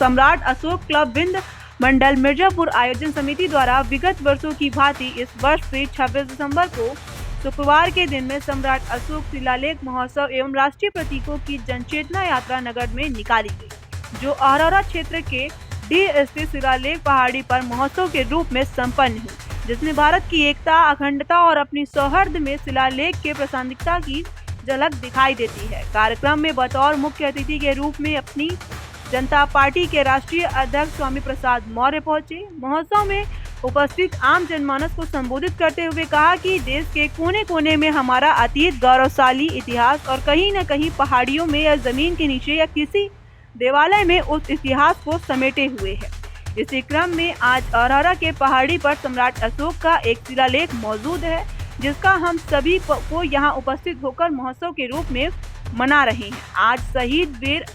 सम्राट अशोक क्लब विंध्य मंडल मिर्जापुर आयोजन समिति द्वारा विगत वर्षों की भांति इस वर्ष भी 26 दिसंबर को शुक्रवार के दिन में सम्राट अशोक शिलालेख महोत्सव एवं राष्ट्रीय प्रतीकों की जनचेतना यात्रा नगर में निकाली गई, जो अरोरा क्षेत्र के डी स्थित शिलालेख पहाड़ी पर महोत्सव के रूप में संपन्न हुई, जिसमें भारत की एकता, अखंडता और अपनी सौहार्द में शिलालेख के प्रासंगिकता की झलक दिखाई देती है। कार्यक्रम में बतौर मुख्य अतिथि के रूप में अपनी जनता पार्टी के राष्ट्रीय अध्यक्ष स्वामी प्रसाद मौर्य पहुंचे। महोत्सव में उपस्थित आम जनमानस को संबोधित करते हुए कहा कि देश के कोने कोने में हमारा अतीत, गौरवशाली इतिहास और कहीं न कहीं पहाड़ियों में या जमीन के नीचे या किसी देवालय में उस इतिहास को समेटे हुए है। इसी क्रम में आज अरोरा के पहाड़ी पर सम्राट अशोक का एक शिलालेख मौजूद है, जिसका हम सभी को यहाँ उपस्थित होकर महोत्सव के रूप में मना रहे हैं। आज शहीद वीर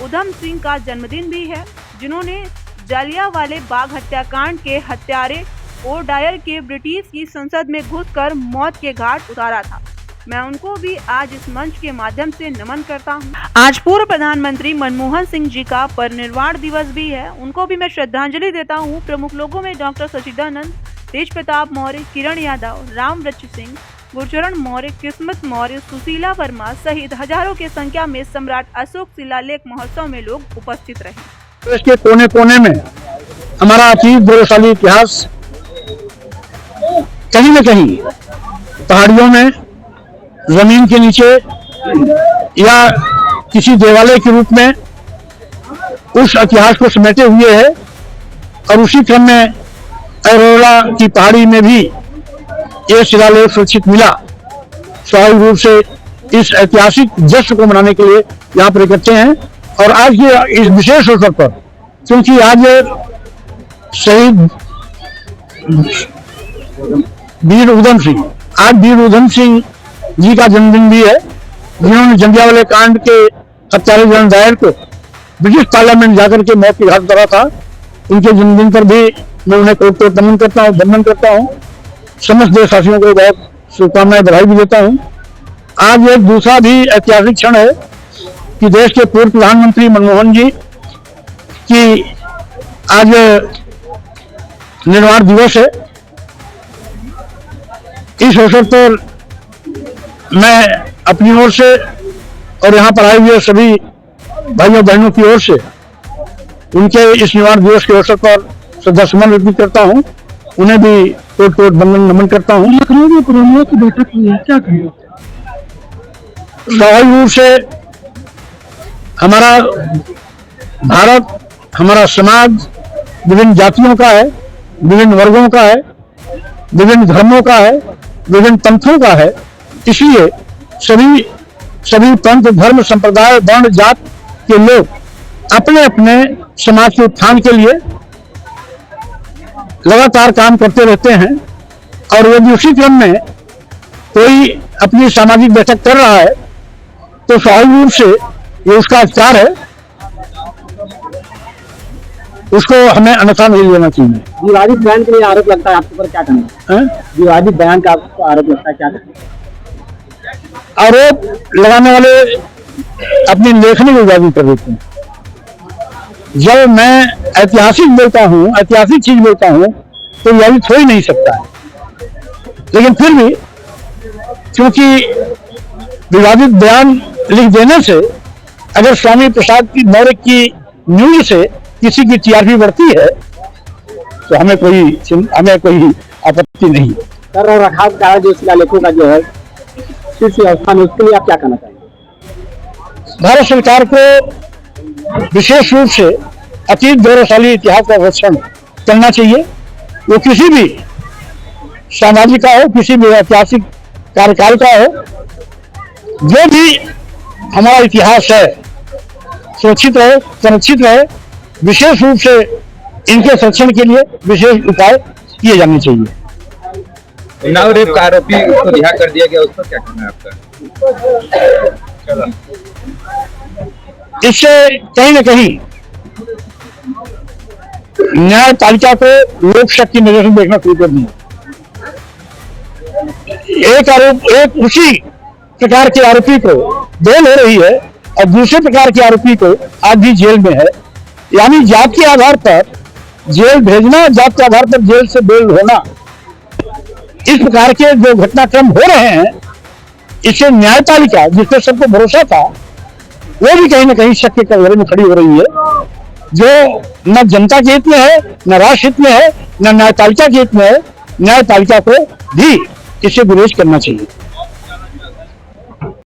उधम सिंह का जन्मदिन भी है, जिन्होंने जालियांवाला बाग हत्याकांड के हत्यारे ओडायर के ब्रिटिश की संसद में घुसकर मौत के घाट उतारा था। मैं उनको भी आज इस मंच के माध्यम से नमन करता हूं। आज पूर्व प्रधानमंत्री मनमोहन सिंह जी का परिनिर्वाण दिवस भी है, उनको भी मैं श्रद्धांजलि देता हूं। प्रमुख लोगों में डॉक्टर सचिदानंद, तेज प्रताप मौर्य, किरण यादव, राम वृक्ष सिंह, गुरचरण मौर्य, किस्मत मौर्य, सुशीला वर्मा सहित हजारों की संख्या में सम्राट अशोक शिलालेख महोत्सव में लोग उपस्थित रहे। देश के कोने कोने में हमारा अतीत, गौरवशाली इतिहास कहीं न कहीं पहाड़ियों में, जमीन के नीचे या किसी देवालय के रूप में उस इतिहास को समेटे हुए है। और उसी क्रम में अरोरा की पहाड़ी में भी ये शिलालेख सुरक्षित मिला। स्वाभाविक रूप से इस ऐतिहासिक जश्न को मनाने के लिए यहाँ पर इकट्ठे हैं। और आज के इस विशेष अवसर पर, क्योंकि आज शहीद वीर उधम सिंह, आज वीर उधम सिंह जी का जन्मदिन भी है, जिन्होंने जालियांवाला कांड के हत्यारे जनरल डायर को ब्रिटिश पार्लियामेंट जाकर के मौत की घाट उतारा था। उनके जन्मदिन पर भी मैं उन्हें कोट नमन करता हूँ, वंदन करता हूँ। समस्त देशवासियों को बहुत शुभकामनाएं, बधाई भी देता हूँ। आज एक दूसरा भी ऐतिहासिक क्षण है कि देश के पूर्व प्रधानमंत्री मनमोहन जी की आज निर्वाण दिवस है। इस अवसर पर मैं अपनी ओर से और यहाँ पर आए हुए सभी भाइयों बहनों की ओर से उनके इस निर्वाण दिवस के अवसर पर श्रद्धासुमन अर्पित करता हूँ। उन्हें भी कोट वंदन नमन करता हूँ। लखनऊ में कोरोना की बैठक हुई है, क्या कहेंगे? स्वाभाविक रूप से हमारा भारत, हमारा समाज विभिन्न जातियों का है, विभिन्न वर्गों का है, विभिन्न धर्मों का है, विभिन्न पंथों का है। इसलिए सभी पंथ, धर्म, संप्रदाय, वर्ण, जात के लोग अपने अपने समाज के उत्थान के लिए लगातार काम करते रहते हैं। और यदि उसी क्रम में कोई अपनी सामाजिक बैठक कर रहा है तो स्वाभाविक रूप से ये उसका अधिकार है, उसको हमें अन्यथा नहीं लेना चाहिए। विवादित बयान के लिए आरोप लगता है आपके ऊपर, क्या करना है? विवादित बयान का आपको आरोप लगता है, क्या करना? आरोप लगाने वाले अपनी लेखनी को विवादित कर देते हैं। जब मैं ऐतिहासिक बोलता हूँ, ऐतिहासिक चीज बोलता हूँ, तो विवादित हो ही नहीं सकता है। लेकिन फिर भी क्योंकि विवादित बयान लिख देने से अगर स्वामी प्रसाद की मौर्य की न्यूज से किसी की टीआरपी बढ़ती है तो हमें कोई आपत्ति नहीं। कर और रखाव का जो शिलालेखों का जो है शीर्ष स्थान, उसके लिए आप क्या कहना चाहेंगे? भारत सरकार को विशेष रूप से अतीत, गौरवशाली इतिहास का संरक्षण करना चाहिए। वो किसी भी सामाजिक का हो, किसी भी ऐतिहासिक कार्यकाल का हो, जो भी हमारा इतिहास है सुरक्षित रहे, संरक्षित रहे। विशेष रूप से इनके संरक्षण के लिए विशेष उपाय किए जाने चाहिए। उन्नाव रेप का आरोपी को रिहा कर दिया गया, उस पर क्या कहना है आपका? इससे कहीं न कहीं न्यायपालिका को लोकशक्ति नजर से देखना शुरू कर दिया। एक उसी प्रकार के आरोपी को बेल हो रही है और दूसरे प्रकार के आरोपी को आज भी जेल में है। यानी जात के आधार पर जेल भेजना, जात के आधार पर जेल से बेल होना, इस प्रकार के जो घटनाक्रम हो रहे हैं, इससे न्यायपालिका जिस पर सबको भरोसा था वो भी कहीं ना कहीं शक के कटघरे में खड़ी हो रही है, जो न जनता के हित में है, न राष्ट्र हित में है, न न्यायपालिका के हित में है। न्यायपालिका को भी इससे गुरेज करना चाहिए।